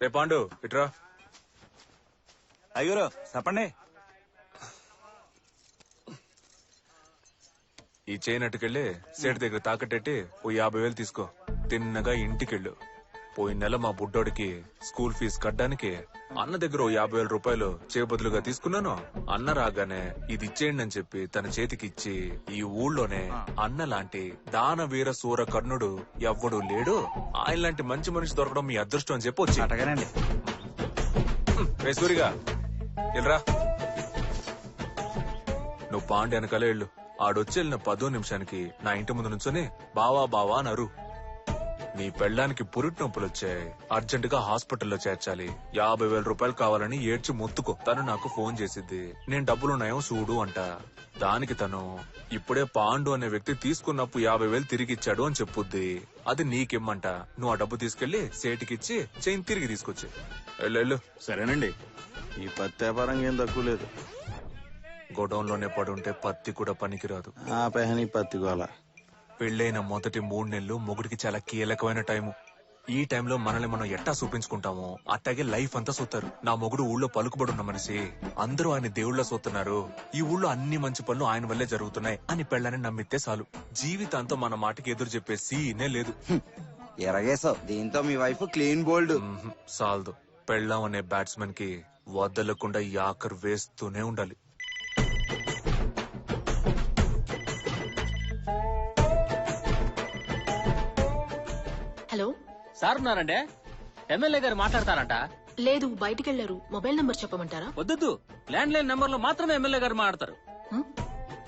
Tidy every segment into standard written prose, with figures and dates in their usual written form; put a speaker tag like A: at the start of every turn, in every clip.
A: రే పాండు ఇట్రా.
B: అయ్యూరు చెప్పండి.
A: ఈ చైన్ అట్టుకెళ్ళి సేటు దగ్గర తాకట్టెట్టి ఓ 50,000 తీసుకో. తిన్నగా ఇంటికెళ్ళు. పోయిన నెల మా బుడ్డోడికి స్కూల్ ఫీజు కట్టడానికి అన్న దగ్గర ఓ 50,000 రూపాయలు చేబదులుగా తీసుకున్నాను. అన్న రాగానే ఇది ఇచ్చేయండి అని చెప్పి తన చేతికి ఇచ్చి, ఈ ఊళ్ళోనే అన్న లాంటి దానవీర సూర కర్ణుడు ఎవ్వడూ లేడు, ఆయన లాంటి మంచి మనిషి దొరకడం మీ అదృష్టం అని చెప్పి వచ్చి
B: అటగానండి.
A: రే సూరిగా ఇల్రా. నువ్వు పాండి వెనకాలే వెళ్ళు. ఆడొచ్చి వెళ్ళిన 10 నిమిషానికి నా ఇంటి ముందు నుంచొని బావా బావా నరు. నీ పెళ్ళానికి పురిటి నొప్పులొచ్చాయి, అర్జెంట్ గా హాస్పిటల్లో చేర్చాలి, 50,000 రూపాయలు కావాలని ఏడ్చి మొత్తుకో. తను నాకు ఫోన్ చేసిద్ది, నేను డబ్బులున్నాయో చూడు అంట. దానికి తను ఇప్పుడే పాండు అనే వ్యక్తి తీసుకున్నప్పు 50,000 తిరిగిచ్చాడు అని చెప్పుద్ది. అది నీకిమ్మంట. నువ్వు ఆ డబ్బు తీసుకెళ్లి సేటికిచ్చి చైన్ తిరిగి తీసుకొచ్చి వెళ్ళు.
C: సరేనండి. ఈ పత్తి వ్యాపారం ఏం తక్కువ లేదు.
A: గొడౌన్ లోనే పడుంటే పత్తి కూడా పనికిరాదు.
C: ఆ పెహని పత్తి గోల.
A: పెళ్ళైన మొదటి 3 నెలలు మొగుడికి చాలా కీలకమైన టైము. ఈ టైంలో మనల్ని మనం ఎట్టా చూపించుకుంటామో అట్టాగే లైఫ్ అంతా చూస్తారు. నా మొగుడు ఊళ్ళో పలుకుబడున్న మనిషి, అందరూ ఆయన దేవుళ్ళ చూస్తున్నారు, ఈ ఊళ్ళో అన్ని మంచి పనులు ఆయన వల్లే జరుగుతున్నాయి అని పెళ్ళని నమ్మితే చాలు. జీవితాంతం మన మాటకి ఎదురు చెప్పే సీనే లేదు.
B: ఎరగేసావు. దీంతో మీ వైఫ్ క్లీన్ బోల్డ్.
A: సాల్దు. పెళ్ళాం అనే బ్యాట్స్మెన్ కి వదలకుండా యాకర్ వేస్తూనే ఉండాలి.
D: హలో
E: సార్ ఉన్నారండి. ఎమ్మెల్యే గారు మాట్లాడతారంట.
D: లేదు, బయటికి వెళ్లారు. మొబైల్ నంబర్ చెప్పమంటారా?
E: వద్దు, ల్యాండ్ లైన్ నెంబర్ లో మాత్రమే ఎమ్మెల్యే గారు మాట్లాడతారు.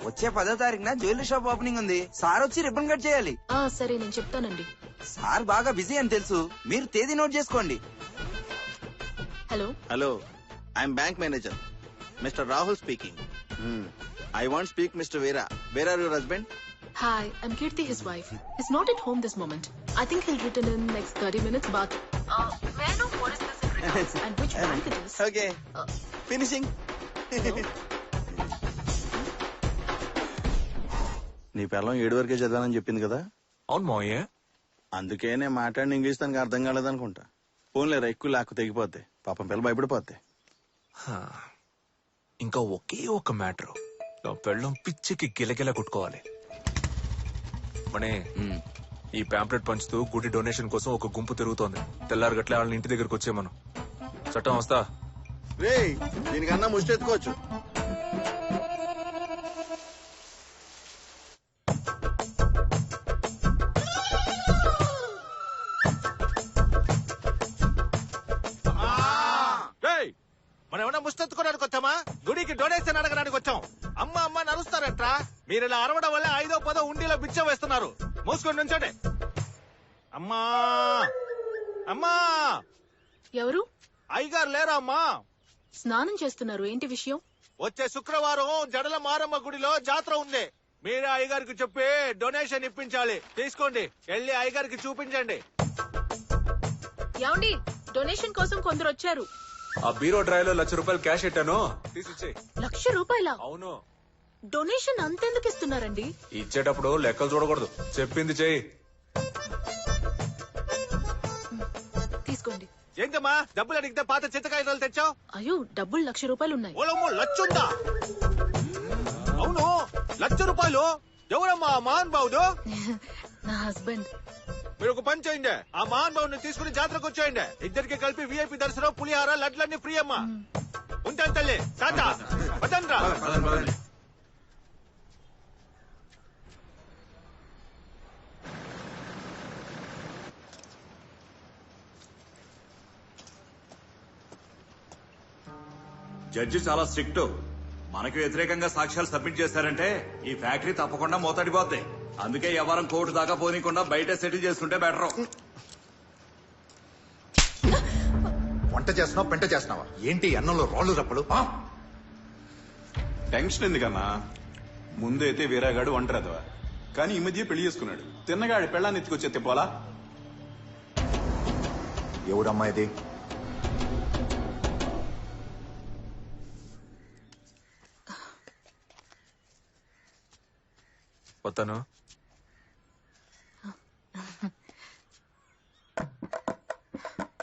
B: వచ్చే 10వ తారీఖున జ్యువెలరీ షాప్ ఓపెనింగ్ ఉంది. సార్ వచ్చి రిబ్బన్ కట్ చేయాలి.
D: సరే, నేను చెప్తానండి.
B: సార్ బాగా బిజీ అని తెలుసు, మీరు తేదీ నోట్ చేసుకోండి.
D: Hello
C: hello, I'm bank manager mister Rahul speaking. I want speak mister Veera. Where are your husband?
D: Hi, I'm Kirti, his wife. He's not at home this moment. I think he'll return in next 30 minutes, but may I know what is this in regards and which bank it is?
C: Okay, finishing. నీ పిల్లం 7 వరకే చదివానని చెప్పింది కదా.
A: అవును మోయే.
C: అందుకే నేను మాట్లాడిన English తనకు అర్థం కాలేదనుకుంటా. ఫోన్లేరా, ఎక్కువ లాక్కు తెగిపోతే పాపం పిల్ల భయపడిపోతే.
A: ఇంకా ఒకే ఒక మ్యాటర్. నా పెళ్ళం పిచ్చికి గిలగిల కొట్టుకోవాలి. మనే ఈ పాంప్లెట్ పంచుతూ గుడి డొనేషన్ కోసం ఒక గుంపు తిరుగుతోంది. తెల్లారు గట్లే వాళ్ళని ఇంటి దగ్గరకు వచ్చేమను. చట్టం వస్తా.
C: రేయ్, దీనికన్నా ముష్టెత్తుకోవచ్చు.
F: మనం ఏమన్నా ముష్టెత్తుకోవడానికి వచ్చామా? గుడికి డొనేషన్ అడగడానికి వచ్చాం. అమ్మ అమ్మ నరుస్తారట్రా. మీరు ఇలా అరవడం వల్ల 5వ 10వ ఉండిలో బిచ్చం వేస్తున్నారు. మూసుకొని నుంచోండి. అమ్మా అమ్మా,
D: ఎవరు?
F: అయ్యగారు లేరా అమ్మా?
D: స్నానం చేస్తున్నారు. ఏంటి విషయం?
F: వచ్చే శుక్రవారం జడల మారమ్మ గుడిలో జాతర ఉంది. మీరే అయ్యగారికి చెప్పి డొనేషన్ ఇప్పించాలి. తీసుకోండి, వెళ్ళి అయ్యగారికి చూపించండి.
D: ఏమండి, డొనేషన్ కోసం కొందరు వచ్చారు.
A: ఆ బీరో డ్రైవ్ లో 1,00,000 రూపాయలు క్యాష్ పెట్టాను, తీసిచ్చే.
D: 1,00,000 రూపాయల?
A: అవును.
D: డొనేషన్ అంతెందుకు ఇస్తున్నారండి?
A: ఇచ్చేటప్పుడు లెక్కలు చూడకూడదు, చెప్పింది చెయ్యి.
D: తీసుకోండి.
F: ఏంటమ్మా డబ్బులు అడిగితే పాత చింతకాయలు తెచ్చావు?
D: అయ్యో, డబ్బులు 1,00,000 రూపాయలు ఉన్నాయి.
F: ఓలమ్మో, లచ్చుందా? అవును, 1,00,000 రూపాయలు. ఎవరమ్మా మహాన్ బావుడు?
D: నా హస్బెండ్.
F: మీరు ఒక పని చేయండి, ఆ మహాన్ బావుని తీసుకుని జాతరకు వచ్చేయండి. ఇద్దరికి కలిపి VIP దర్శనం, పులిహార, లడ్లన్నీ ఫ్రీ అమ్మా. ఉంటాను తల్లి, టాటా. పదండ్రా.
G: జడ్జి చాలా స్ట్రిక్ట్. మనకు వ్యతిరేకంగా సాక్ష్యాలు సబ్మిట్ చేశారంటే ఈ ఫ్యాక్టరీ తప్పకుండా మూతడిపోద్ది. అందుకే ఎవరం కోర్టు దాకా పోనీకుండా బయట సెటిల్ చేసుకుంటే బెటర్.
H: వంట చేస్తున్నావు, పెంట చేస్తున్నావా ఏంటి? అన్నంలో రాళ్ళు రప్పలు.
I: టెన్షన్ ఎందుకన్నా? ముందైతే వీరాగాడు ఒంటరిదవా, కానీ ఈ మధ్య పెళ్లి చేసుకున్నాడు. తిన్నగాడి పెళ్ళాన్ని ఎత్తుకొచ్చే తిప్పాలా?
H: ఎవడమ్మా ఇది?
A: వస్తాను.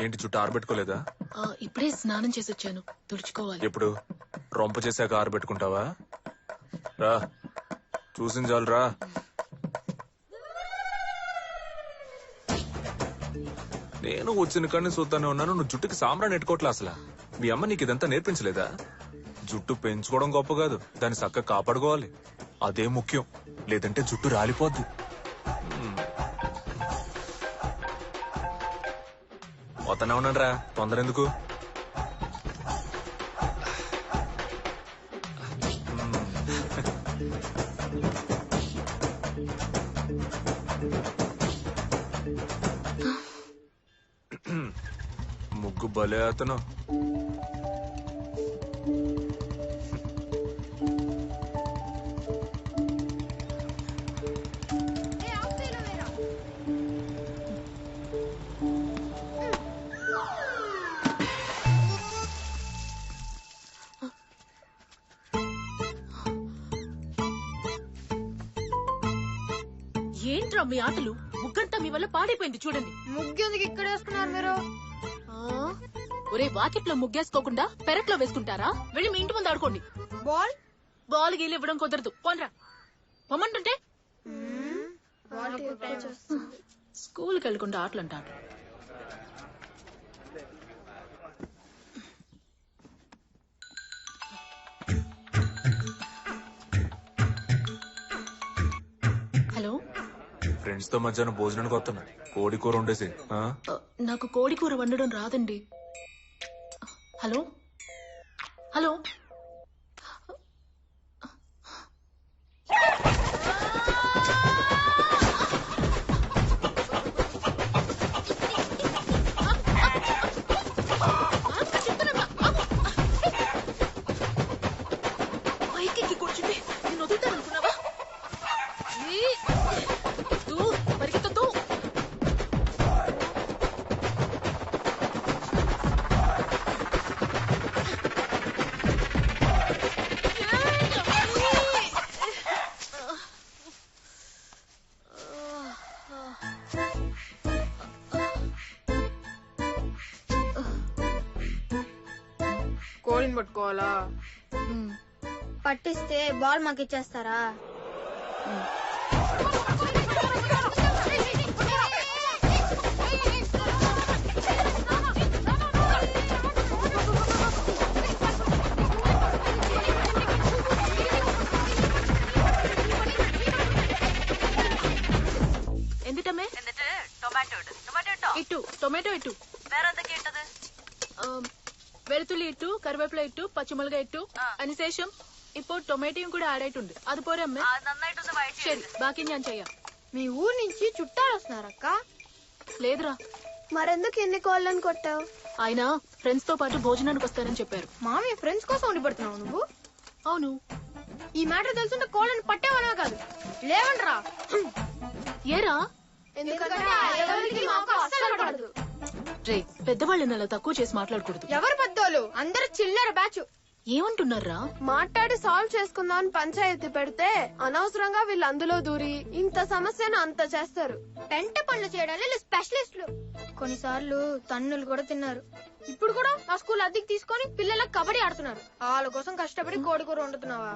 A: ఏంటి చుట్టూ ఆరబెట్టుకోలేదా?
D: ఇప్పుడే స్నానం చేసి వచ్చాను, తుడుచుకోవాలి.
A: ఎప్పుడు రొంప చేశాక ఆరబెట్టుకుంటావా? రా చూసిన చాలు రా. నేను వచ్చిన కానీ చూస్తానే ఉన్నాను, నువ్వు జుట్టుకి సాంబ్రాన్ని ఎట్టుకోవట్లే. అసలు మీ అమ్మ నీకు ఇదంతా నేర్పించలేదా? జుట్టు పెంచుకోవడం గొప్ప కాదు, దాన్ని చక్కగా కాపాడుకోవాలి, అదే ముఖ్యం. లేదంటే జుట్టు రాలిపోద్ది. పోతానే ఉన్నాను రా, తొందర ఎందుకు? ముగ్గు భలే అతను.
D: ఏంట్రా మీ ఆటలు? ముగ్గంతా మీ వల్ల పాడైపోయింది చూడండి.
J: ముగ్గెందుకు ఇక్కడ వేసుకున్నారు మీరు?
D: ఒరే, వాకిట్లో ముగ్గేసుకోకుండా పెరట్లో వేసుకుంటారా? వెళ్ళి మీ ఇంటి ముందు ఆడుకోండి.
J: బాల్
D: బాల్ గీలు ఇవ్వడం కుదరదు, పోన్రా. పొమ్మంటుంటే స్కూల్కి వెళ్ళకుండా ఆటలు అంటారు. హలో,
A: ఫ్రెండ్స్ తో మధ్యాహ్నం భోజనానికి వస్తున్నా, కోడి కూర వండేసి.
D: నాకు కోడి కూర వండడం రాదండి. హలో హలో, పైకి కూర్చుంటే నేను వదులుతాననుకున్నావా? పరిగెత్తద్దు.
J: కోడిని పట్టుకోవాలా?
K: పట్టిస్తే బాల్ మాకు ఇచ్చేస్తారా?
D: എന്തിട്ടമ്മേ? ഇട്ടു ടൊമാറ്റോ ഇട്ടു, വെളുത്തുള്ളി ഇട്ടു, കറിവേപ്പില ഇട്ടു, പച്ചമുളക് ഇട്ടു. അതിനുശേഷം ഇപ്പോൾ ടൊമാറ്റോയും കൂടെ ആഡ് ആയിട്ടുണ്ട്. അത് പോരെ അമ്മേ? ശരി, ബാക്കി ഞാൻ ചെയ്യാം.
J: మీ ఊరు నుంచి చుట్టాలు వస్తున్నారక్క?
D: లేదురా.
K: మరెందుకు ఎన్ని కోళ్ళని కొట్టావు?
D: ఆయన ఫ్రెండ్స్ తో పాటు భోజనానికి వస్తారని చెప్పారు.
J: మామయ్య ఫ్రెండ్స్ కోసం వండి పెడుతున్నావు నువ్వు?
D: అవును.
J: ఈ మ్యాటర్ తెలుసుంటే కోళ్ళని పట్టేవనా కాదు, లేవండ్రా.
D: ఏరా?
J: ఎందుకంటే ఎవరికి మాకు అస్సలు పడదు.
D: రే, పెద్దవాళ్ళని అలా తక్కువ చేసి మాట్లాడకూడదు.
J: ఎవరు పెద్దోళ్ళు? అందరు చిల్లర బ్యాచ్.
D: ఏమంటున్నారా?
J: మాట్లాడి సాల్వ్ చేసుకుందాం అని పంచాయతీ పెడితే అనవసరంగా వీళ్ళు అందులో దూరి ఇంత సమస్యను అంత చేస్తారు.
K: పెంట పనులు చేయడానికి స్పెషలిస్టులు. కొన్నిసార్లు తన్నులు కూడా తిన్నారు.
J: ఇప్పుడు కూడా ఆ స్కూల్ అద్దెకి తీసుకొని పిల్లలకు కబడ్డీ ఆడుతున్నారు. వాళ్ళ కోసం కష్టపడి కోడి కూర వండుతున్నావా?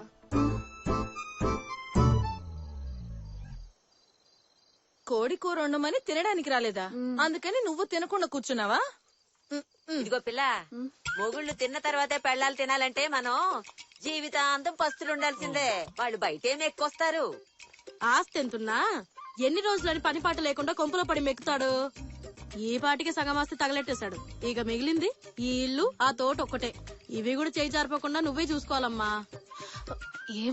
L: కోడి కూర వండమని తినడానికి రాలేదా? అందుకని నువ్వు తినకుండా కూర్చున్నావా?
M: ఇదిగో పిల్ల, మొగుళ్ళు తిన్న తర్వాతే పెళ్ళాలు తినాలంటే మనం జీవితాంతం పస్తులు ఉండాల్సిందే. వాళ్ళు బయటేం ఎక్కువస్తారు.
L: ఆస్తి ఎంతున్నా ఎన్ని రోజులని పని పాట లేకుండా కొంపలో పడి మెక్కుతాడు. ఈ పాటికి సగం ఆస్తి తగలెట్టేశాడు. ఇక మిగిలింది ఈ ఇల్లు, ఆ తోట ఒక్కటే. ఇవి కూడా చేయి జారిపోకుండా నువ్వే చూసుకోవాలమ్మా.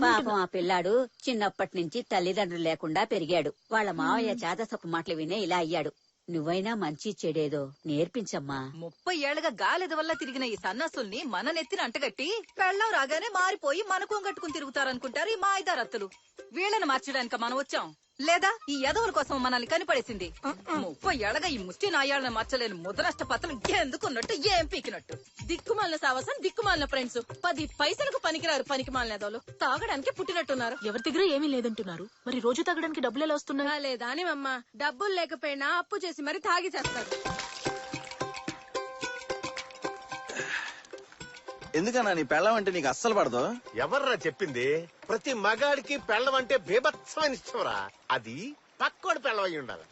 M: పాపం ఆ పిల్లాడు చిన్నప్పటి నుంచి తల్లిదండ్రులు లేకుండా పెరిగాడు. వాళ్ళ మావయ్య చేతసప్పు మాటలు వినే ఇలా అయ్యాడు. నువ్వైనా మంచి చెడేదో నేర్పించమ్మా.
L: 30 ఏళ్లుగా గాలిద వల్ల తిరిగిన ఈ సన్నాసుల్ని మన నెత్తిన అంటగట్టి పెళ్ళం రాగానే మారిపోయి మనకం కట్టుకుని తిరుగుతారనుకుంటారు ఈ మాయిదారత్తులు. వీళ్ళని మార్చడానికి మనం వచ్చాం, లేదా ఈ యదవుల కోసం మనల్ని కనిపడేసింది. 30 ఏళ్లగా ఈ ముష్టి నాయాళ్ళని మార్చలేని ముదనష్ట పత్రం ఎందుకున్నట్టు ఏం పీకినట్టు. దిక్కుమాలిన సావసం, దిక్కుమాలిన ఫ్రెండ్స్, 10 పైసలకు పనికిరారు పనికిమాలిన యదవులు. తాగడానికి పుట్టినట్టున్నారు.
D: ఎవరి దగ్గర ఏమీ లేదంటున్నారు. మరి రోజు తాగడానికి డబ్బులు ఎలా వస్తున్నాయి?
J: లేదా అని అమ్మ, డబ్బులు లేకపోయినా అప్పు చేసి మరి తాగి చేస్తారు.
C: ఎందుకన్నా నీ పెళ్ళం అంటే నీకు అస్సలు పడదు?
F: ఎవర్రా చెప్పింది? ప్రతి మగాడికి పెళ్ళం అంటే బీభత్సమైన ఇష్టంరా. అది పక్కోడి పెళ్ళం అయి ఉండాలి.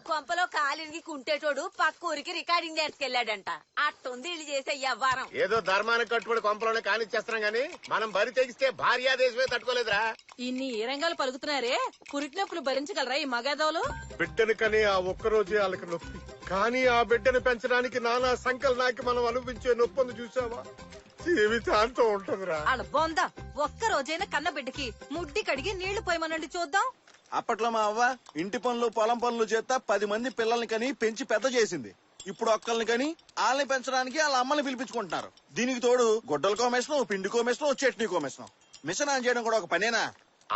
N: కొంపలో కాలిరిగి కుంటేటోడు పక్క ఊరికి రికార్డింగ్ చేసుకెళ్లాడంట. అట్టుంది ఇల్లు చేసే వ్యవహారం.
F: ఏదో ధర్మానికి కట్టుబడి కొంపలోనే కానిచ్చేస్తున్నాం గానీ మనం బరి తెగిస్తే భార్యాదేశమే తట్టుకోలేదురా.
L: ఇన్ని ఏ రంగాలు పలుకుతున్నారే, పురిటినొప్పులు భరించగలరా ఈ మగాదోలు?
F: బిడ్డను కని ఆ ఒక్కరోజే వాళ్ళకి నొప్పి, కానీ ఆ బిడ్డను పెంచడానికి నానా సంకలనాకి మనం అనుభవించే నొప్పి చూసావా, జీవితాంతం ఉంటుందిరా.
L: వాళ్ళ బొంద ఒక్క రోజైనా కన్న బిడ్డకి ముడ్డి కడిగి నీళ్లు పోయమనండి చూద్దాం.
C: అప్పట్లో మా అవ్వ ఇంటి పనులు పొలం పనులు చేస్తా 10 మంది పిల్లల్ని కని పెంచి పెద్ద చేసింది. ఇప్పుడు ఒక్కల్ని కని వాళ్ళని పెంచడానికి వాళ్ళ అమ్మని పిలిపించుకుంటున్నారు. దీనికి తోడు గొడ్డల కోమేషను, పిండి కోమేషను, చట్నీ కోమేషను. మిషన్ ఆన్ చేయడం కూడా ఒక పనేనా?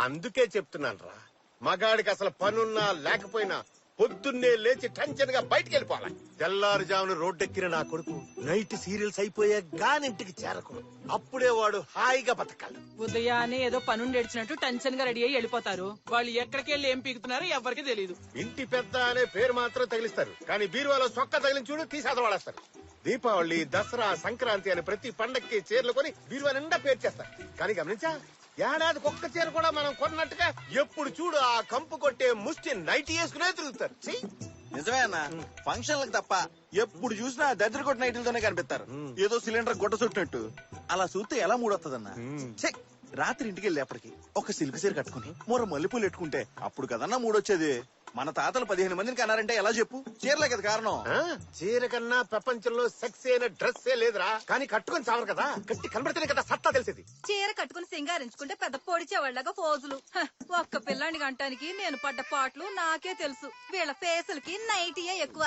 F: అందుకే చెప్తున్నాను రా, మగాడికి అసలు పనున్నా లేకపోయినా పొద్దున్నే లేచి టెన్షన్ గా బయటికి వెళ్ళిపోవాలి. తెల్లారుజామున రోడ్డెక్కిన నా కొడుకు నైట్ సీరియల్స్ అయిపోయా గానింటికి చేరకూడదు. అప్పుడే వాడు హాయిగా బతకాలి.
O: ఉదయాన్నే ఏదో పనుండి ఏడ్చినట్టు టెన్షన్ గా రెడీ అయ్యి వెళ్ళిపోతారు. వాళ్ళు ఎక్కడికి వెళ్ళి ఏం పీకుతున్నారో ఎవరికి తెలియదు.
F: ఇంటి పెద్ద అనే పేరు మాత్రం తగిలిస్తారు, కానీ బీరువాలో సొక్క తగిలిన చూడు తీసేత వాడేస్తారు. దీపావళి, దసరా, సంక్రాంతి అని ప్రతి పండక్కి చీరలు కొని బీరువా నిండా పేరు చేస్తారు. కానీ గమనించా, ఏడాదికి ఒక్క చీర కూడా మనం కొన్నట్టుగా ఎప్పుడు చూడు ఆ కంపు కొట్టే ముష్టి నైట్ వేసుకునే తిరుగుతారు.
C: నిజమే అన్న, ఫంక్షన్లకు తప్ప ఎప్పుడు చూసినా దద్దరి కొట్టిన నైట్లతోనే కనిపిస్తారు. ఏదో సిలిండర్ గుడ్డ చుట్టినట్టు. అలా చూస్తే ఎలా మూడొస్తుందన్న? రాత్రి ఇంటికి వెళ్ళేప్పటికి ఒక సిల్క్ చీర కట్టుకుని మూర మల్లెపూలు పెట్టుకుంటే అప్పుడు కదన్నా మూడొచ్చేది. మన తాతలు 15 మందిని కన్నారంటే ఎలా చెప్పు? చీరలే కదా కారణం.
F: చీర కన్నా ప్రపంచంలో సెక్స్ అయిన డ్రెస్ లేదురా, కానీ కట్టుకొని చావరు కదా, కట్టి కనబడితేనే కదా సత్తా తెలిసేది.
L: చీర కట్టుకుని సింగారించుకుంటే పెద్ద పొడిచేవాళ్ళగా పోజులు. ఒక్క పిల్లాన్ని గంటానికి నేను పడ్డ పాటలు నాకే తెలుసు. వీళ్ళ ఫేసులకి నైటీయే ఎక్కువ.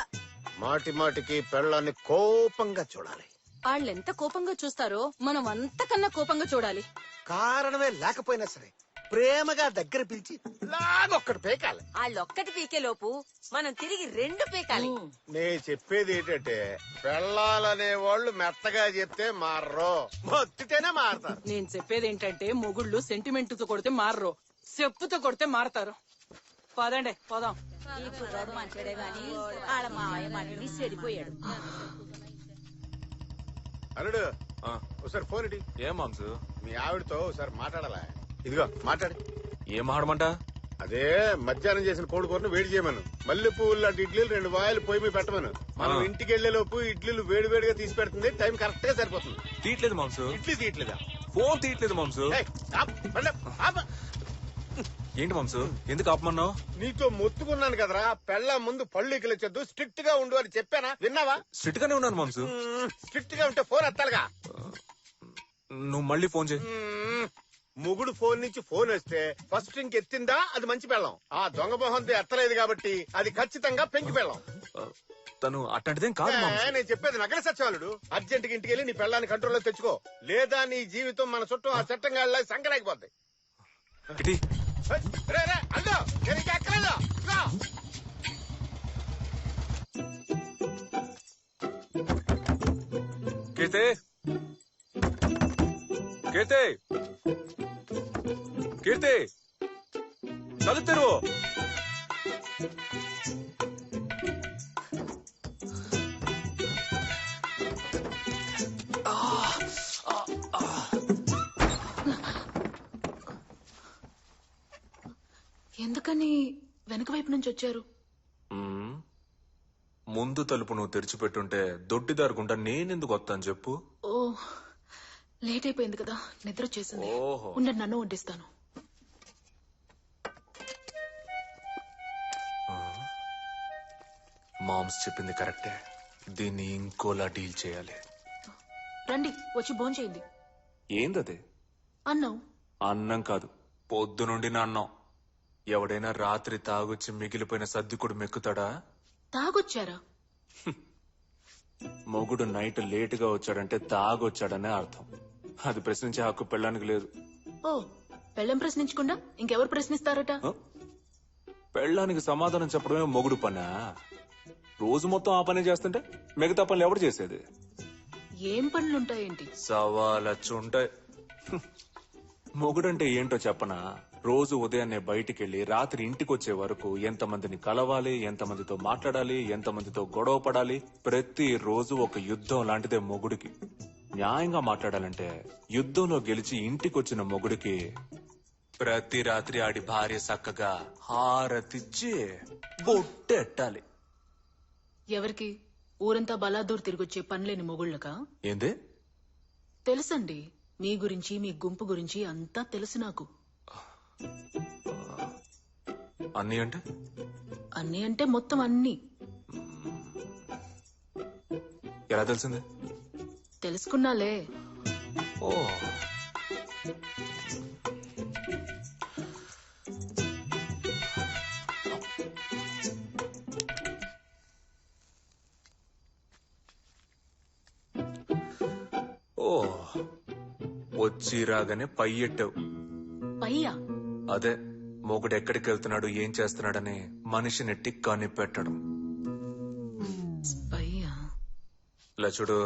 F: మాటి మాటికి పెళ్ళాన్ని కోపంగా చూడాలి.
D: వాళ్ళెంత కోపంగా చూస్తారో మనం అంతకన్నా కోపంగా చూడాలి.
F: కారణమే లేకపోయినా సరే ప్రేమగా దగ్గర పిలిచి లాగొక్కటి పేకాలి.
N: వాళ్ళొక్కటి పీకే లోపు మనం తిరిగి 2 పీకాలి.
F: నే చెప్పేది ఏంటంటే, పెళ్ళాలనే వాళ్ళు మెత్తగా చెప్తే మారరు, మొత్తితేనే మారతారు.
O: నేను చెప్పేది ఏంటంటే, మొగుళ్ళు సెంటిమెంట్ తో కొడితే మారరు, చెప్పుతో కొడితే మారతారు. పదండి పోదాం.
M: ఈ కుర్రాడు మంచోడే గాని వాళ్ళ మావయ్య మట్టిని చెడిపోయాడు.
F: అల్లుడు ఒకసారి ఫోన్ ఇటీ.
A: ఏం మాంసు?
F: మీ ఆవిడతో ఒకసారి మాట్లాడాలా? ఇదిగో మాట్లాడి.
A: ఏం మాట్లాడమంట?
F: అదే మధ్యాహ్నం చేసిన కోడికూరను వేడి చేయమను, మల్లె పువ్వులు లాంటి ఇడ్లీలు 2 వాయిలు పొయ్యి మీద పెట్టమను. మనం ఇంటికి వెళ్లే లోపు ఇడ్లీలు వేడి వేడిగా తీసి పెడుతుంది. టైం కరెక్ట్ గా సరిపోతుంది.
A: తీయట్లేదు మాంసు.
F: ఇడ్లీ తీయట్లేదా?
A: ఫోన్ తీయట్లేదు మాంసు. ఏంటి మాంసు, ఎందుకు ఆపమన్నావు?
F: నీతో మొత్తుకున్నాను కదరా, పెళ్ళ ముందు పళ్ళు ఇకలొచ్చొద్దు, స్ట్రిక్ట్ గా ఉండు అని చెప్పానా? విన్నావా?
A: స్ట్రిక్ట్ గానే ఉన్నాను మాంసు.
F: స్ట్రిక్ట్ గా ఉంటే ఫోన్ ఎత్తాలిగా.
A: నువ్వు మళ్ళీ ఫోన్ చేయి.
F: మొగుడు ఫోన్ నుంచి ఫోన్ వస్తే ఫస్ట్ రింగ్ ఎత్తిందా అది మంచి పెళ్ళం. ఆ దొంగ మొహంతో ఎత్తలేదు కాబట్టి అది ఖచ్చితంగా పెంకి పెళ్ళం.
A: తను అట్టంటిదేం కాదు మాంసు.
F: నేను చెప్పేది నగర సచివాలుడు. అర్జెంట్ గా ఇంటికి వెళ్ళి నీ పెళ్ళాన్ని కంట్రోల్లో తెచ్చుకో, లేదా నీ జీవితం మన చుట్టూ ఆ చట్టంగా సంకరాకపోద్ది. అల్లు నేను ఇంకా ఎక్కలేదు.
A: కీర్తి, కీర్తి, కీర్తి, తలుపు తెరువు.
D: ఎందుకని వెనక వైపు నుంచి వచ్చారు?
A: ముందు తలుపు నువ్వు తెరిచిపెట్టుంటే దొడ్డిదారుకుంటా నేనెందుకు వస్తాను చెప్పు?
D: ఓ లేట్ అయిపోయింది కదా, నిద్ర వచ్చేసింది.
A: ఓహో.
D: ఉండండి, నన్ను వడ్డిస్తాను.
A: మామ్స్ చెప్పింది కరెక్టే, దీన్ని ఇంకోలా డీల్ చేయాలి.
D: రండి, వచ్చి భోంచేయండి.
A: ఏందది?
D: అన్నం.
A: అన్నం కాదు, పొద్దునుండి నా అన్నం. ఎవడైనా రాత్రి తాగొచ్చి మిగిలిపోయిన సర్దికుడు మెక్కుతాడా?
D: తాగొచ్చారా?
A: మొగుడు నైట్ లేటుగా వచ్చాడంటే తాగొచ్చాడనే అర్థం. అది ప్రశ్నించే హక్కు పెళ్ళానికి లేదు.
D: ఓ, పెళ్ళం ప్రశ్నించకుండా ఇంకెవరు ప్రశ్నిస్తారట?
A: పెళ్ళానికి సమాధానం చెప్పడమే మొగుడు పనా? రోజు మొత్తం ఆ పని చేస్తుంటే మిగతా పనులు ఎవడు చేసేది?
D: ఏం పనులుంటాయేంటి?
A: సవాలచ్చుంటాయి. మొగుడంటే ఏంటో చెప్పనా? రోజు ఉదయాన్నే బయటికెళ్లి రాత్రి ఇంటికి వచ్చే వరకు ఎంతమందిని కలవాలి, ఎంతమందితో మాట్లాడాలి, ఎంతమందితో గొడవ పడాలి, ప్రతి రోజు ఒక యుద్ధం లాంటిదే మొగుడికి. న్యాయంగా మాట్లాడాలంటే యుద్ధంలో గెలిచి ఇంటికొచ్చిన మొగుడికి ప్రతి రాత్రి ఆడి భార్య చక్కగా హారతిచ్చి బొట్టెట్టాలి.
D: ఎవరికి? ఊరంతా బలాదూర్ తిరిగొచ్చే పనిలేని మొగుళ్ళకా?
A: ఏందే?
D: తెలుసండి, మీ గురించి మీ గుంపు గురించి అంతా తెలుసు నాకు.
A: అన్నీ అంటే?
D: అన్ని అంటే మొత్తం అన్ని.
A: ఎలా తెలిసింది?
D: తెలుసుకున్నాలే.
A: ఓ, వచ్చి రాగానే పై ఎట్టావు.
D: పయ్యా?
A: అదే, మొగుడు ఎక్కడికి వెళ్తున్నాడు, ఏం చేస్తున్నాడని మనిషిని టిక్కాని పెట్టడం.
D: పయ్యా?
A: ఇలా చూడు,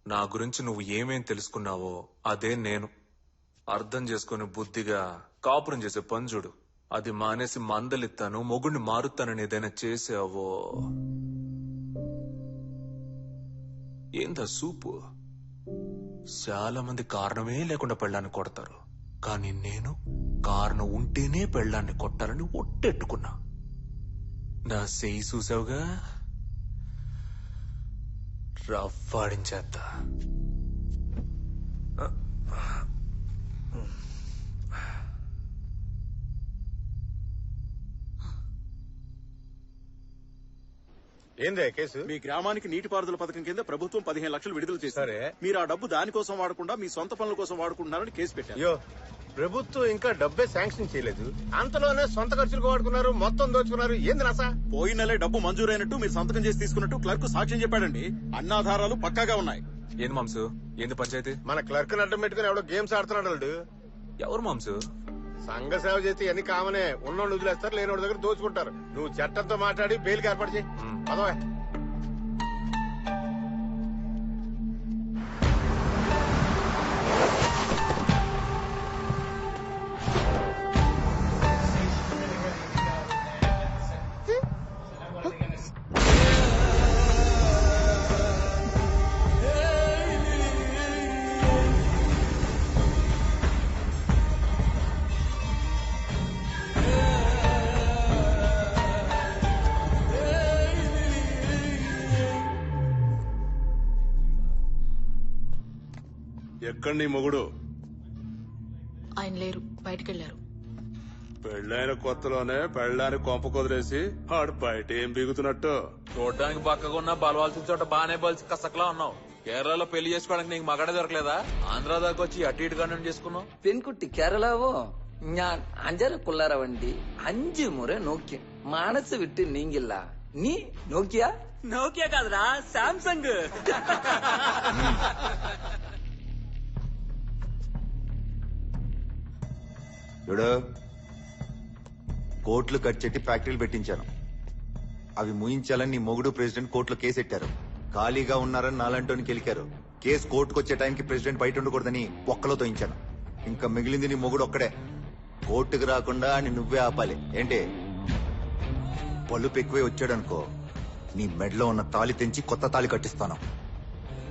A: నా గురించి నువ్వు ఏమేం తెలుసుకున్నావో అదే నేను. అర్థం చేసుకుని బుద్ధిగా కాపురం చేసే పని చూడు. అది మానేసి మందలిస్తాను, మొగుడిని మారుతానని ఏదైనా చేసావో ఏందా సూపు. చాలా మంది కారణమే లేకుండా పెళ్ళాన్ని కొడతారు, కానీ నేను కారణం ఉంటేనే పెళ్ళాన్ని కొట్టాలని ఒట్టెట్టుకున్నా. నా చేయి చూసావుగా, రఫ్ఫాడించేస్తా.
F: ఏందే కేసు?
C: మీ గ్రామానికి నీటిపారుదల పథకం కింద ప్రభుత్వం 15 లక్షలు విడుదల చేశారు. మీరు ఆ డబ్బు దానికోసం వాడకుండా మీ సొంత పనుల కోసం వాడుకుంటున్నారని కేసు పెట్టారు.
F: అయ్యో, ప్రభుత్వం ఇంకా డబ్బే శాంక్షన్ చేయలేదు, అంతలోనే సొంత ఖర్చులకు వాడుకున్నారు, మొత్తం దోచుకున్నారు. ఏంది నసా?
C: పోయిన నెలే డబ్బు మంజూరైనట్టు మీరు సంతకం చేసి తీసుకున్నట్టు క్లర్క్ సాక్ష్యం చెప్పాడండి. అన్నాధారాలు పక్కాగా ఉన్నాయి.
A: ఏంది మాంసు? ఏంది పంచాయతీ?
F: మన క్లర్క్ అడ్డం పెట్టుకుని ఎవడో గేమ్స్ ఆడుతున్నాడు.
A: ఎవరు మాంసు?
F: సంఘ సేవ చేస్తే ఎన్ని కామనే, ఉన్నోళ్ళు వదిలేస్తారు, లేనోడి దగ్గర దోచుకుంటారు. నువ్వు చట్టంతో మాట్లాడి బెయిల్కి ఏర్పాటు చేయి. అదవే.
I: ఎక్కడ నీ మొగుడు?
D: ఆయన లేరు, బయటకెళ్లారు.
I: పెళ్ళైన కొత్తలోనే పెళ్ళాన్ని కొంప కుదిరేసి ఆడు బయట ఏం బిగుతున్నట్టు.
A: చూడడానికి పక్కగా ఉన్న బలవాల్సిన చోట బానే బలిసి కసకలా ఉన్నావు. కేరళలో పెళ్లి చేసుకోవడానికి నీకు మగడే దొరకలేదా? ఆంధ్ర దాకా వచ్చి అటు ఇటు కన్నం చేసుకున్నావు.
P: പെൺകുട്ടി കേരളാവോ? ഞാൻ 5 കൊല്ലറ വണ്ടി 5 മുறை നോക്കി മനസ്സ് വിട്ട് നീങ്ങില്ല. നീ നോക്കിയാ?
E: నోకియా కాదురా, సామ్సంగ్.
H: చూడు, కోట్లు కట్చెట్టి ఫ్యాక్టరీలు పెట్టించాను. అవి ముయించాలని నీ మొగుడు ప్రెసిడెంట్ కోర్టులో కేసు పెట్టారు. ఖాళీగా ఉన్నారని నాలంటోని గెలికారు. కేసు కోర్టుకు వచ్చే టైంకి ప్రెసిడెంట్ బయట ఉండకూడదని ఒక్కలో తోయించాను. ఇంకా మిగిలింది నీ మొగుడు ఒక్కడే. కోర్టుకు రాకుండా అని నువ్వే ఆపాలి. ఏంటి? పలుపు ఎక్కువే వచ్చాడనుకో, నీ మెడలో ఉన్న తాళి తెంచి కొత్త తాళి కట్టిస్తాను.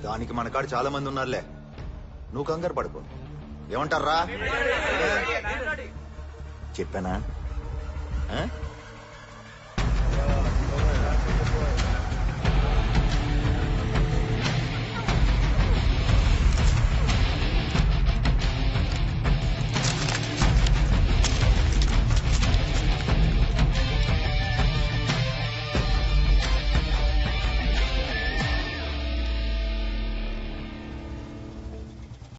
H: దానికి మన కాడ చాలా మంది ఉన్నారులే, నువ్వు కంగారు పడుకో. ఏమంటారా? చెప్పానా?